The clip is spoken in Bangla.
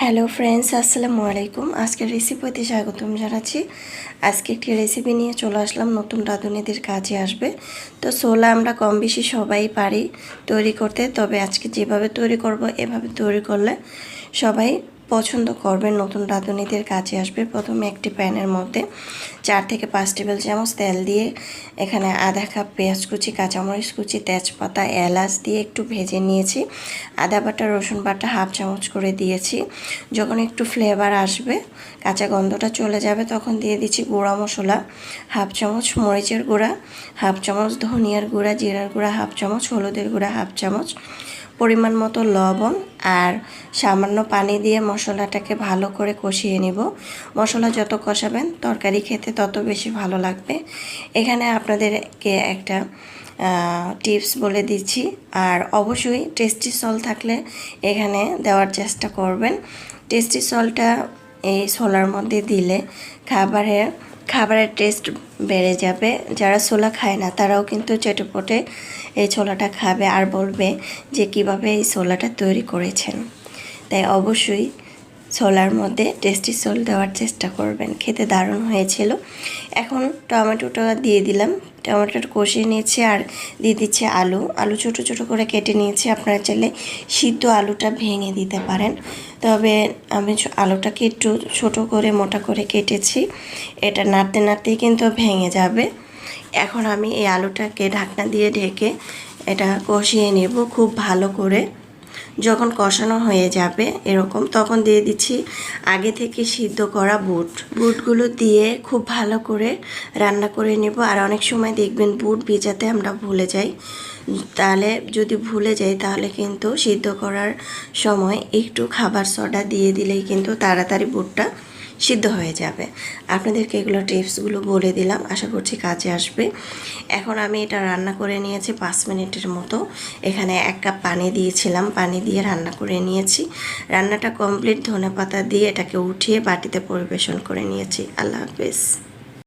হ্যালো ফ্রেন্ডস, আসসালামু আলাইকুম। আজকের রেসিপিতে স্বাগতম জানাচ্ছি। আজকে একটি রেসিপি নিয়ে চলে আসলাম, নতুন রাঁধুনিদের কাজে আসবে। তো ছোলা আমরা কম বেশি সবাই পারি তৈরি করতে, তবে আজকে যেভাবে তৈরি করব এভাবে তৈরি করলে সবাই পছন্দ করবেন, নতুন রাঁধুনিদের কাজে আসবে। প্রথমে একটি প্যানের মধ্যে 4 থেকে 5 টেবিল চামচ তেল দিয়ে এখানে আধা কাপ পেঁয়াজ কুচি, কাঁচামরিচ কুচি, তেজপাতা, এলাচ দিয়ে একটু ভেজে নিয়েছি। আদা বাটা, রসুন বাটা হাফ চামচ করে দিয়েছি। যখন একটু ফ্লেভার আসবে, কাঁচা গন্ধটা চলে যাবে, তখন দিয়ে দিচ্ছি গুঁড়া মশলা হাফ চামচ, মরিচের গুঁড়া হাফ চামচ, ধনিয়ার গুঁড়া, জিরার গুঁড়া হাফ চামচ, হলুদের গুঁড়া হাফ চামচ, পরিমাণ মতো লবণ আর সামান্য পানি দিয়ে মশলাটাকে ভালো করে কষিয়ে নিব। মশলা যত কষাবেন তরকারি খেতে তত বেশি ভালো লাগবে। এখানে আপনাদেরকে একটা টিপস বলে দিচ্ছি, আর অবশ্যই টেস্টি সল্ট থাকলে এখানে দেওয়ার চেষ্টা করবেন। টেস্টি সল্টটা এই ছোলার মধ্যে দিলে খাবারের টেস্ট বেড়ে যাবে। যারা ছোলা খায় না তারাও কিন্তু চটপটে এই ছোলাটা খাবে আর বলবে যে কিভাবে এই ছোলাটা তৈরি করেছেন। তাই অবশ্যই ছোলার মধ্যে টেস্টি সল্ট দেওয়ার চেষ্টা করবেন। খেতে দারুণ হয়েছিল। এখন টমেটোটা দিয়ে দিলাম, টমেটোটা কষিয়ে নিয়েছি আর দিয়ে দিচ্ছি আলু ছোটো ছোটো করে কেটে নিয়েছি। আপনারা চাইলে সিদ্ধ আলুটা ভেঙে দিতে পারেন, তবে আমি আলুটাকে একটু ছোটো করে মোটা করে কেটেছি। এটা নাড়তে নাড়তেই কিন্তু ভেঙে যাবে। এখন আমি এই আলুটাকে ঢাকনা দিয়ে ঢেকে এটা কষিয়ে নেব খুব ভালো করে। যখন কষানো হয়ে যাবে এরকম, তখন দিয়ে দিচ্ছি আগে থেকে সিদ্ধ করা বুটগুলো দিয়ে খুব ভালো করে রান্না করে নেব। আর অনেক সময় দেখবেন বুট ভেজাতে আমরা ভুলে যাই, তাহলে যদি ভুলে যাই তাহলে কিন্তু সিদ্ধ করার সময় একটু খাবার সোডা দিয়ে দিলেই কিন্তু তাড়াতাড়ি বুটটা সিদ্ধ হয়ে যাবে। আপনাদেরকে এগুলো টিপসগুলো বলে দিলাম, আশা করছি কাজে আসবে। এখন আমি এটা রান্না করে নিয়েছি 5 মিনিটের মতো। এখানে 1 কাপ পানি দিয়েছিলাম, পানি দিয়ে রান্না করে নিয়েছি। রান্নাটা কমপ্লিট। ধনেপাতা দিয়ে এটাকে উঠিয়ে বাটিতে পরিবেশন করে নিয়েছি। আল্লাহ হাফেজ।